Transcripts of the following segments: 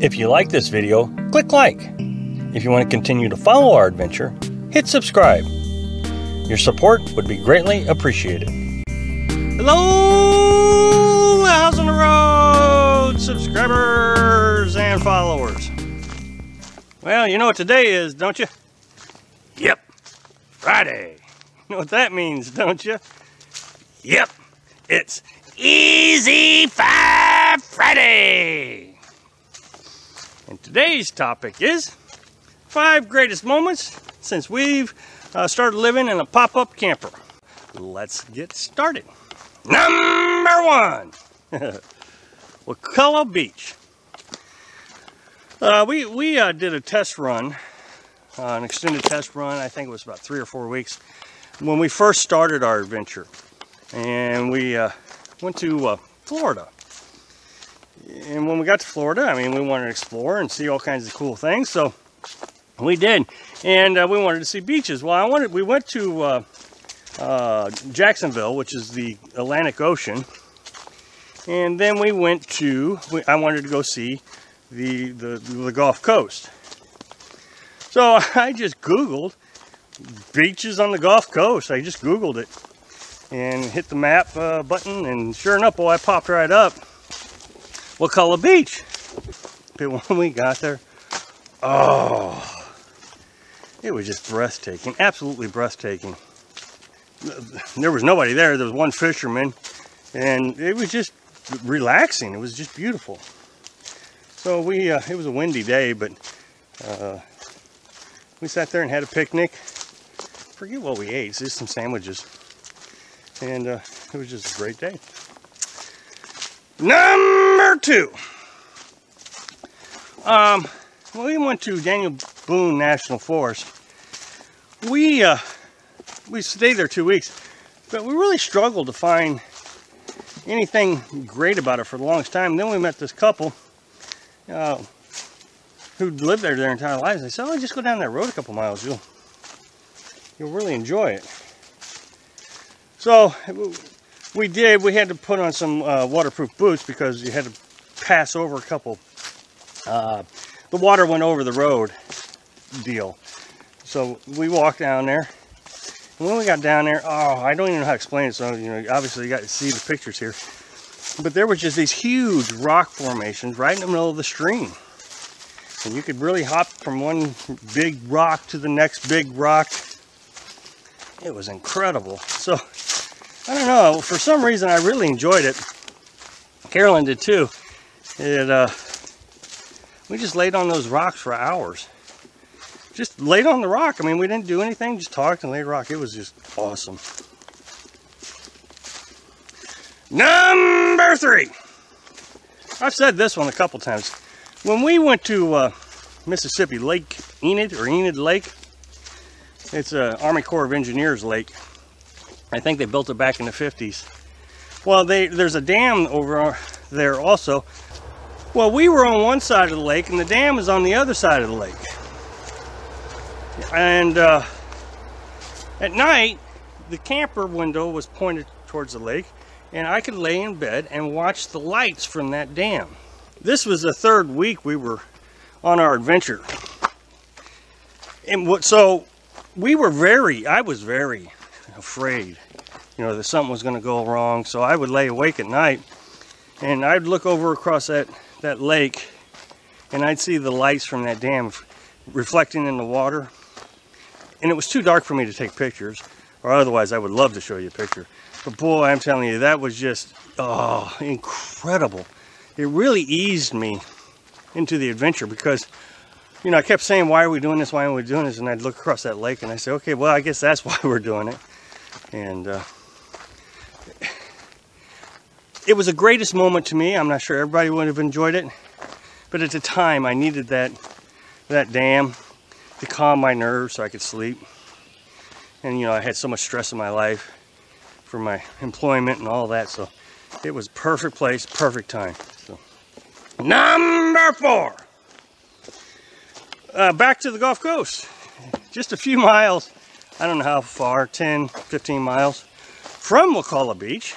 If you like this video, click like. If you want to continue to follow our adventure, hit subscribe. Your support would be greatly appreciated. Hello, House on the Road subscribers and followers. Well, you know what today is, don't you? Yep, Friday. You know what that means, don't you? Yep, it's Easy 5 Friday. And today's topic is 5 greatest moments since we've started living in a pop-up camper. Let's get started. Number 1, Wakulla Beach. We did a test run, an extended test run. I think it was about 3 or 4 weeks when we first started our adventure, and we went to Florida. And when we got to Florida, I mean, we wanted to explore and see all kinds of cool things, so we did. And we wanted to see beaches. Well, we went to Jacksonville, which is the Atlantic Ocean, and then we went to, I wanted to go see the Gulf Coast. So I just Googled beaches on the Gulf Coast. I just Googled it and hit the map button, and sure enough, boy, I popped right up. Wakulla Beach. But when we got there, oh, it was just breathtaking, absolutely breathtaking. There was nobody there. There was one fisherman, and it was just relaxing. It was just beautiful. So it was a windy day, but we sat there and had a picnic. Forget what we ate, it's just some sandwiches. And it was just a great day. Number 2. We went to Daniel Boone National Forest. We stayed there 2 weeks, but we really struggled to find anything great about it for the longest time. Then we met this couple who lived there their entire lives. They said, "Oh, just go down that road a couple miles. You'll really enjoy it." So we did. We had to put on some waterproof boots because you had to pass over a couple. The water went over the road deal. So we walked down there. And when we got down there, oh, I don't even know how to explain it. So, obviously you got to see the pictures here. But there was just these huge rock formations right in the middle of the stream. And you could really hop from one big rock to the next big rock. It was incredible. So, I don't know, for some reason I really enjoyed it. Carolyn did too. We just laid on those rocks for hours. Just laid on the rock. I mean, we didn't do anything, just talked and laid rock. It was just awesome. Number 3. I've said this one a couple times. When we went to Mississippi, Lake Enid, or Enid Lake, it's an Army Corps of Engineers lake. I think they built it back in the 50s. Well, there's a dam over there also. Well, we were on one side of the lake, and the dam is on the other side of the lake. And at night, the camper window was pointed towards the lake, and I could lay in bed and watch the lights from that dam. This was the 3rd week we were on our adventure. And so I was very afraid, that something was going to go wrong. So I would lay awake at night, and I'd look over across that lake, and I'd see the lights from that dam reflecting in the water. And it was too dark for me to take pictures, or otherwise I would love to show you a picture. But boy, I'm telling you, that was just, oh, incredible. It really eased me into the adventure because, I kept saying, why are we doing this? Why are we doing this? And I'd look across that lake and I say, okay, well, I guess that's why we're doing it. And it was the greatest moment to me. I'm not sure everybody would have enjoyed it, but at the time I needed that dam to calm my nerves so I could sleep. And I had so much stress in my life for my employment and all that, so it was perfect place, perfect time. So, number 4, back to the Gulf Coast. Just a few miles, I don't know how far, 10, 15 miles from Wakulla Beach.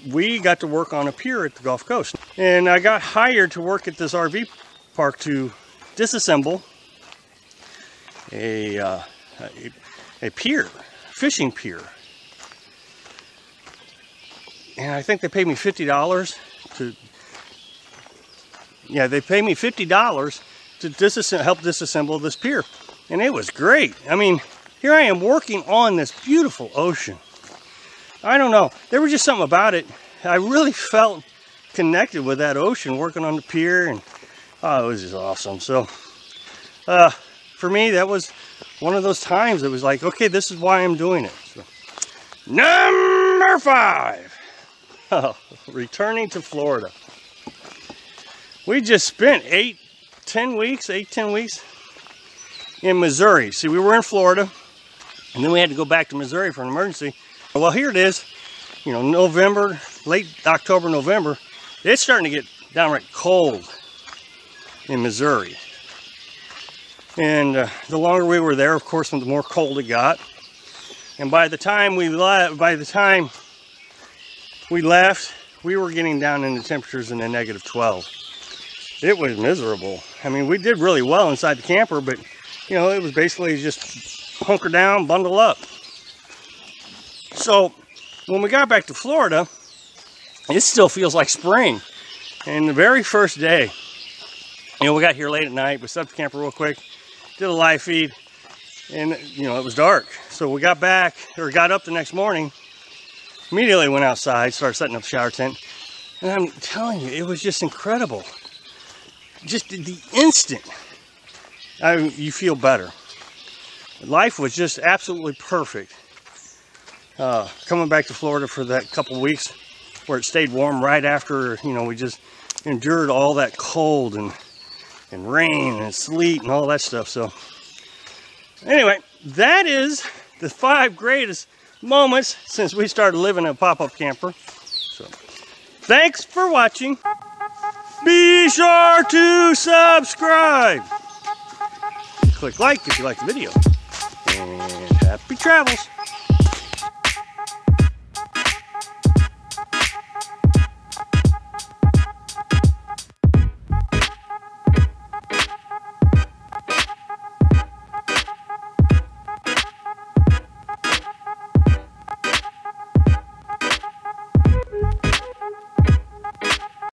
we got to work on a pier at the Gulf Coast. And I got hired to work at this RV park to disassemble a pier, fishing pier. And I think they paid me $50 to, yeah, they paid me $50 to help disassemble this pier. And it was great. I mean, here I am working on this beautiful ocean. I don't know, there was just something about it. I really felt connected with that ocean working on the pier, and oh, it was just awesome. So for me, that was one of those times it was like, okay, this is why I'm doing it. So, number 5. Oh, returning to Florida. We just spent 8-10 weeks in Missouri. See, we were in Florida, and then we had to go back to Missouri for an emergency. Well, here it is, you know, November, late October, November. It's starting to get downright cold in Missouri. And the longer we were there, of course, the more cold it got. And by the time we left, we were getting down into temperatures in the -12. It was miserable. I mean, we did really well inside the camper, but, you know, it was basically just hunker down, bundle up. So, when we got back to Florida, it still feels like spring. And the very first day, you know, we got here late at night, we set up the camper real quick, did a live feed, and, you know, it was dark. So we got up the next morning, immediately went outside, started setting up the shower tent, and I'm telling you, it was just incredible. Just the instant you feel better. Life was just absolutely perfect. Coming back to Florida for that couple weeks where it stayed warm right after, you know, we just endured all that cold and rain and sleet and all that stuff. So anyway, that is the 5 greatest moments since we started living in a pop-up camper. So thanks for watching. Be sure to subscribe. Click like if you like the video. And happy travels.